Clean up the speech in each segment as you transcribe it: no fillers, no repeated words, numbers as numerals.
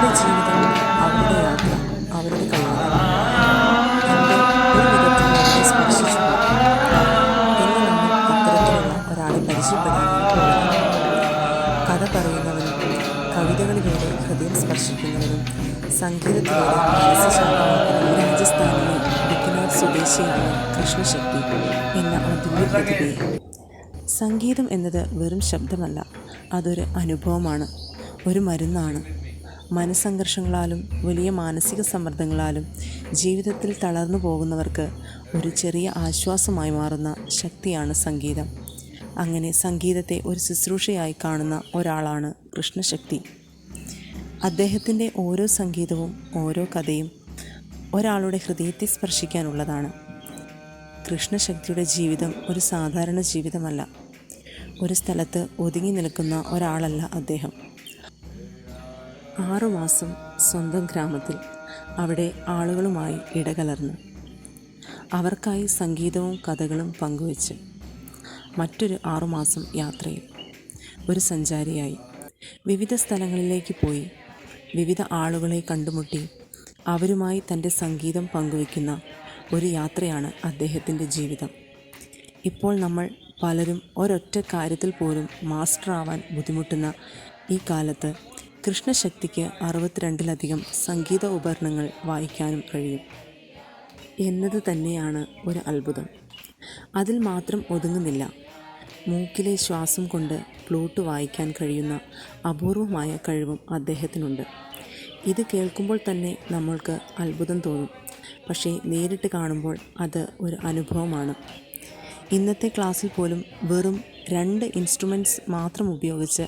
അവരുടെ ജീവിതം, അവരുടെ യാത്ര, അവരുടെ കഴിവുകൾ എന്തോ ഒരു വിധത്തിൽ നമ്മെ സ്പർശിച്ചു പോകും. ഇന്ന് നമ്മൾ അത്തരത്തിലുള്ള ഒരാളെ പരിചയപ്പെടാനാണ് പോകുന്നത്. കഥ പറയുന്നവനും കവിതകളിലൂടെ ഹൃദയം സ്പർശിക്കുന്നവനും സംഗീതത്തിലൂടെ മനസ്സ് ശാന്തമാക്കുന്ന രാജസ്ഥാനിലെ ബിക്കനേർ സ്വദേശിയായ കൃഷ്ണശക്തി എന്ന അതുല്യ പ്രതിഭയെ. സംഗീതം എന്നത് വെറും ശബ്ദമല്ല, അതൊരു അനുഭവമാണ്, ഒരു മരുന്നാണ്. മനസ്സംഘർഷങ്ങളാലും വലിയ മാനസിക സമ്മർദ്ദങ്ങളാലും ജീവിതത്തിൽ തളർന്നു പോകുന്നവർക്ക് ഒരു ചെറിയ ആശ്വാസമായി മാറുന്ന ശക്തിയാണ് സംഗീതം. അങ്ങനെ സംഗീതത്തെ ഒരു ശുശ്രൂഷയായി കാണുന്ന ഒരാളാണ് കൃഷ്ണശക്തി. അദ്ദേഹത്തിൻ്റെ ഓരോ സംഗീതവും ഓരോ കഥയും ഒരാളുടെ ഹൃദയത്തെ സ്പർശിക്കാനുള്ളതാണ്. കൃഷ്ണശക്തിയുടെ ജീവിതം ഒരു സാധാരണ ജീവിതമല്ല. ഒരു സ്ഥലത്ത് ഒതുങ്ങി നിൽക്കുന്ന ഒരാളല്ല അദ്ദേഹം. 6 മാസം സ്വന്തം ഗ്രാമത്തിൽ, അവിടെ ആളുകളുമായി ഇടകലർന്ന്, അവർക്കായി സംഗീതവും കഥകളും പങ്കുവച്ച്, മറ്റൊരു 6 മാസം യാത്രയിൽ ഒരു സഞ്ചാരിയായി വിവിധ സ്ഥലങ്ങളിലേക്ക് പോയി വിവിധ ആളുകളെ കണ്ടുമുട്ടി അവരുമായി തൻ്റെ സംഗീതം പങ്കുവയ്ക്കുന്ന ഒരു യാത്രയാണ് അദ്ദേഹത്തിൻ്റെ ജീവിതം. ഇപ്പോൾ നമ്മൾ പലരും ഒരൊറ്റ കാര്യത്തിൽ പോലും മാസ്റ്റർ ആവാൻ ബുദ്ധിമുട്ടുന്ന ഈ കാലത്ത് കൃഷ്ണശക്തിക്ക് 62-ലധികം സംഗീത ഉപകരണങ്ങൾ വായിക്കാനും കഴിയും എന്നത് തന്നെയാണ് ഒരു അത്ഭുതം. അതിൽ മാത്രം ഒതുങ്ങുന്നില്ല. മൂക്കിലെ ശ്വാസം കൊണ്ട് ഫ്ലൂട്ട് വായിക്കാൻ കഴിയുന്ന അപൂർവമായ കഴിവും അദ്ദേഹത്തിനുണ്ട്. ഇത് കേൾക്കുമ്പോൾ തന്നെ നമ്മൾക്ക് അത്ഭുതം തോന്നും, പക്ഷേ നേരിട്ട് കാണുമ്പോൾ അത് ഒരു അനുഭവമാണ്. ഇന്നത്തെ ക്ലാസ്സിൽ പോലും വെറും 2 ഇൻസ്ട്രുമെൻറ്റ്സ് മാത്രം ഉപയോഗിച്ച്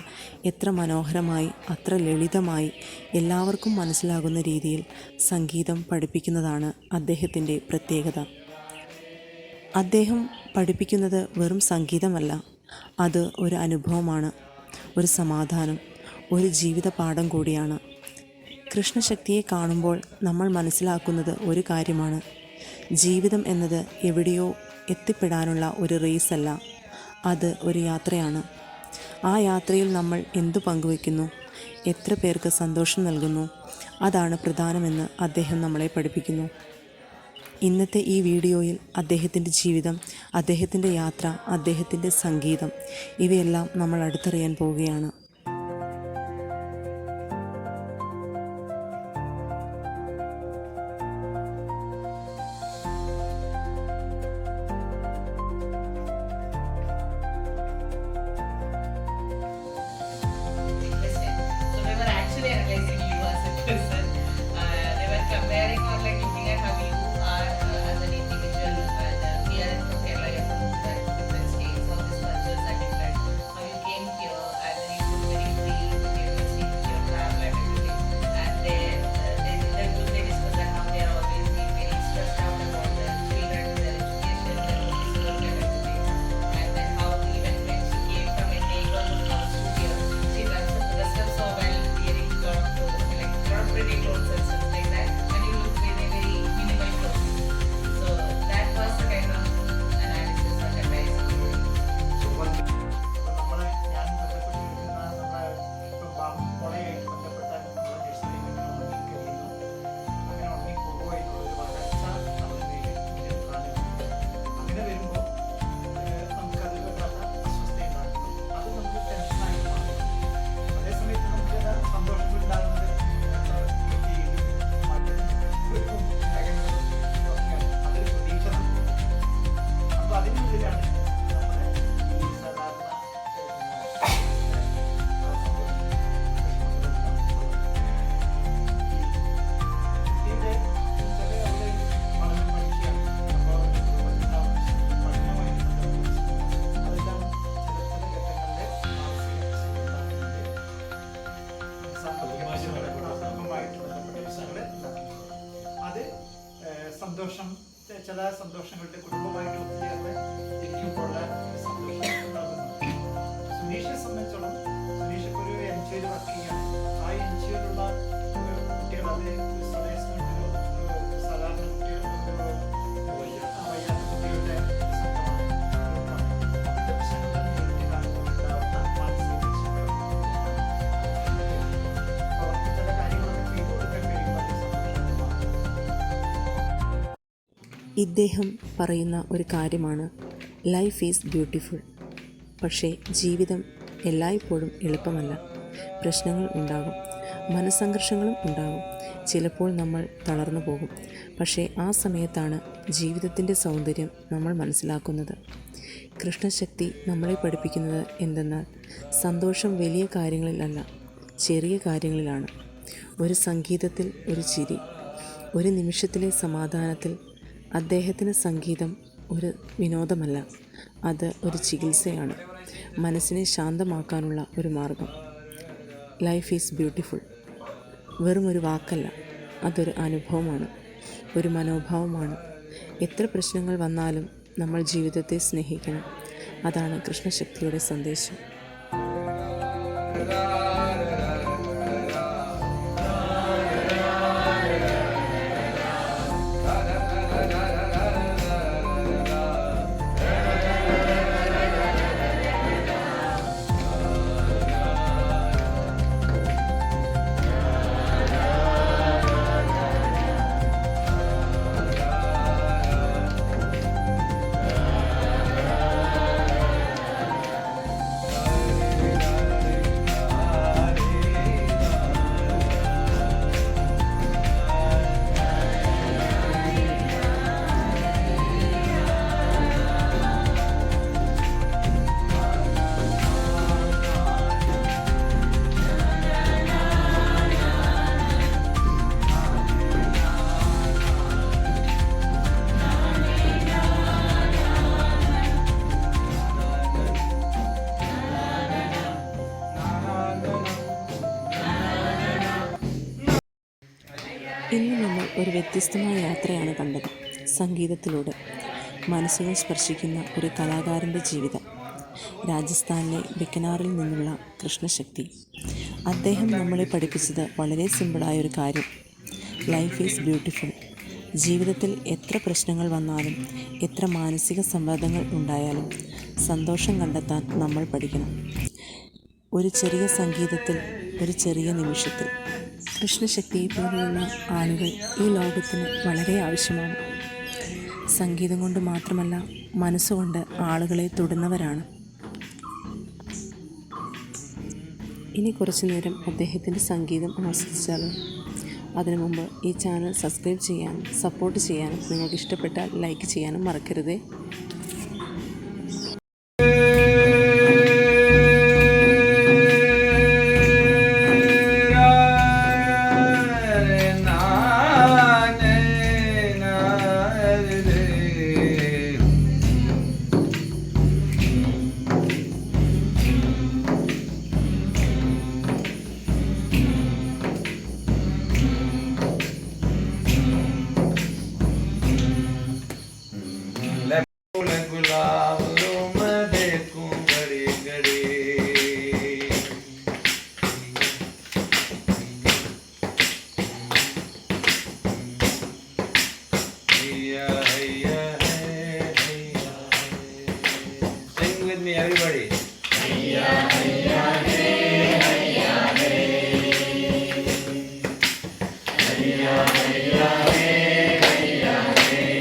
എത്ര മനോഹരമായി, അത്ര ലളിതമായി, എല്ലാവർക്കും മനസ്സിലാകുന്ന രീതിയിൽ സംഗീതം പഠിപ്പിക്കുന്നതാണ് അദ്ദേഹത്തിൻ്റെ പ്രത്യേകത. അദ്ദേഹം പഠിപ്പിക്കുന്നത് വെറും സംഗീതമല്ല, അത് ഒരു അനുഭവമാണ്, ഒരു സമാധാനം, ഒരു ജീവിത പാഠം കൂടിയാണ്. കൃഷ്ണശക്തിയെ കാണുമ്പോൾ നമ്മൾ മനസ്സിലാക്കുന്നത് ഒരു കാര്യമാണ്: ജീവിതം എന്നത് എവിടെയോ എത്തിപ്പെടാനുള്ള ഒരു റേസല്ല, അത് ഒരു യാത്രയാണ്. ആ യാത്രയിൽ നമ്മൾ എന്തു പങ്കുവയ്ക്കുന്നു, എത്ര പേർക്ക് സന്തോഷം നൽകുന്നു, അതാണ് പ്രധാനമെന്ന് അദ്ദേഹം നമ്മളെ പഠിപ്പിക്കുന്നു. ഇന്നത്തെ ഈ വീഡിയോയിൽ അദ്ദേഹത്തിൻ്റെ ജീവിതം, അദ്ദേഹത്തിൻ്റെ യാത്ര, അദ്ദേഹത്തിൻ്റെ സംഗീതം ഇവയെല്ലാം നമ്മൾ അടുത്തറിയാൻ പോവുകയാണ്. Analyzing you as a person. They were comparing or like looking at how you are as an individual and here in Kerala you have different states, how these cultures are different, how you came here and then you were very free with your music, with your travel and everything. And they discuss that how they are always being very stressed out about their children, their education, their office work and everything. And then how even when she came from a neighborhood house to here, she dressed up so well, wearing lot of pretty clothes and stuff like that, and you look very very minimal clothes. So that was the kind of analysis that I made. നമ്മളെ ഞാൻ ബന്ധപ്പെട്ടിരിക്കുന്ന നമ്മളെ ഇപ്പം മുളയായിട്ട് ബന്ധപ്പെട്ട നമ്മളെ dictionary ഇങ്ങനെ ഉണങ്ങിക്കഴിയുന്നു, അങ്ങനെ ഉണങ്ങിപ്പോകുമോ എന്നുള്ളൊരു വരൾച്ച നമ്മുടെ മുന്നിൽ കാണുന്നുണ്ട്. അങ്ങനെ വരുമ്പോൾ നമുക്കതിൽ വല്ലാത്ത അസ്വസ്ഥയുണ്ടാക്കുന്നു. അത് നമുക്ക് ടെൻഷനായി മാറും. അതേസമയത്ത് നമുക്ക് സന്തോഷം ഉണ്ടാകുന്നത് അതൊരു പ്രതീക്ഷ നൽകും. അപ്പോൾ അതിനുള്ളിലാണ് നമ്മുടെ ഈ സാധാരണ കുട്ടിയുടെ ചില അവിടെ പഠനം പഠിക്കുകയാണ്. അപ്പോൾ പഠനമായി അതെല്ലാം ചില ഘട്ടങ്ങളിലെ സാമ്പത്തിക പ്രശ്നങ്ങളുമായിട്ട് ബന്ധപ്പെട്ട വിഷയങ്ങൾ അത് സന്തോഷം, ചില സന്തോഷങ്ങളുടെ കുടുംബമായിട്ട് ഒത്തുചേർന്ന് ഇരിക്കുമ്പോൾ സന്തോഷം ഉണ്ടാകുന്നു. സുനീഷിനെ സംബന്ധിച്ചോളം സുനീഷ് ഇപ്പോൾ ഒരു NGO-യിൽ വർക്ക് ചെയ്യാണ്. ആ NGO-യിലുള്ള കുട്ടികൾ, അത് സാധാരണ കുട്ടികൾ, വയ്യാത്ത കുട്ടികളുടെ സംഘമാണ്. അതിൻ്റെ പ്രശ്നങ്ങൾ നേരിട്ട് കാണുമ്പോൾ ഉണ്ടാകുന്ന മാനസിക പ്രശ്നങ്ങൾ ചില കാര്യങ്ങളൊക്കെ ഇദ്ദേഹം പറയുന്ന ഒരു കാര്യമാണ് ലൈഫ് ഈസ് ബ്യൂട്ടിഫുൾ. പക്ഷേ ജീവിതം എല്ലായ്പ്പോഴും എളുപ്പമല്ല. പ്രശ്നങ്ങൾ ഉണ്ടാകും, മനസ്സംഘർഷങ്ങളും ഉണ്ടാകും. ചിലപ്പോൾ നമ്മൾ തളർന്നു പോകും. പക്ഷേ ആ സമയത്താണ് ജീവിതത്തിൻ്റെ സൗന്ദര്യം നമ്മൾ മനസ്സിലാക്കുന്നത്. കൃഷ്ണശക്തി നമ്മളെ പഠിപ്പിക്കുന്നത് എന്തെന്നാൽ സന്തോഷം വലിയ കാര്യങ്ങളിലല്ല, ചെറിയ കാര്യങ്ങളിലാണ്. ഒരു സംഗീതത്തിൽ ഒരു ചിരി, ഒരു നിമിഷത്തിലെ സമാധാനത്തിൽ. അദ്ദേഹത്തിന് സംഗീതം ഒരു വിനോദമല്ല, അത് ഒരു ചികിത്സയാണ്, മനസ്സിനെ ശാന്തമാക്കാനുള്ള ഒരു മാർഗം. ലൈഫ് ഈസ് ബ്യൂട്ടിഫുൾ വെറും ഒരു വാക്കല്ല, അതൊരു അനുഭവമാണ്, ഒരു മനോഭാവമാണ്. എത്ര പ്രശ്നങ്ങൾ വന്നാലും നമ്മൾ ജീവിതത്തെ സ്നേഹിക്കണം. അതാണ് കൃഷ്ണശക്തിയുടെ സന്ദേശം. ഇന്ന് നമ്മൾ ഒരു വ്യത്യസ്തമായ യാത്രയാണ് കണ്ടത്. സംഗീതത്തിലൂടെ മനസ്സുകൾ സ്പർശിക്കുന്ന ഒരു കലാകാരൻ്റെ ജീവിതം. രാജസ്ഥാനിലെ ബിക്കനാറിൽ നിന്നുള്ള കൃഷ്ണശക്തി. അദ്ദേഹം നമ്മളെ പഠിപ്പിച്ചത് വളരെ സിമ്പിളായൊരു കാര്യം. Life is beautiful. ജീവിതത്തിൽ എത്ര പ്രശ്നങ്ങൾ വന്നാലും എത്ര മാനസിക സമ്മർദ്ദങ്ങൾ ഉണ്ടായാലും സന്തോഷം കണ്ടെത്താൻ നമ്മൾ പഠിക്കണം. ഒരു ചെറിയ സംഗീതത്തിൽ, ഒരു ചെറിയ നിമിഷത്തിൽ. കൃഷ്ണശക്തിയെ പോലെയുള്ള ആളുകൾ ഈ ലോകത്തിന് വളരെ ആവശ്യമാണ്. സംഗീതം കൊണ്ട് മാത്രമല്ല, മനസ്സുകൊണ്ട് ആളുകളെ തൊടുന്നവരാണ്. ഇനി കുറച്ചു നേരം അദ്ദേഹത്തിൻ്റെ സംഗീതം ആസ്വദിച്ചാലോ? അതിനു മുമ്പ് ഈ ചാനൽ സബ്സ്ക്രൈബ് ചെയ്യാനും സപ്പോർട്ട് ചെയ്യാനും, നിങ്ങൾക്ക് ഇഷ്ടപ്പെട്ടാൽ ലൈക്ക് ചെയ്യാനും മറക്കരുതേ. Sing with me, everybody.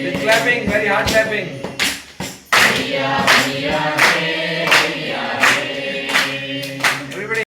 With clapping, very hard clapping. Everybody.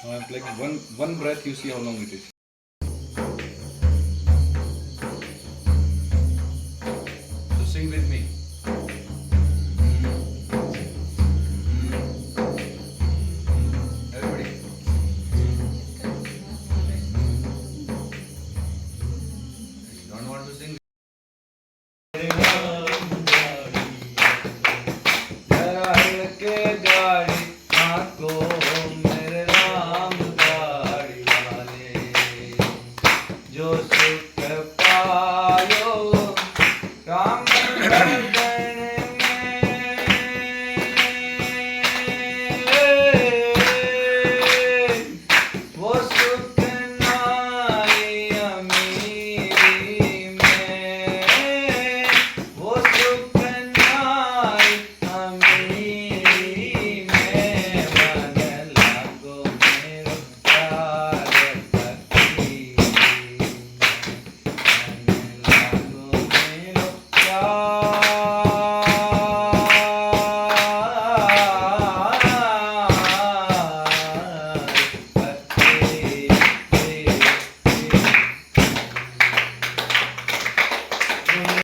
Like one breath, you see how long it is.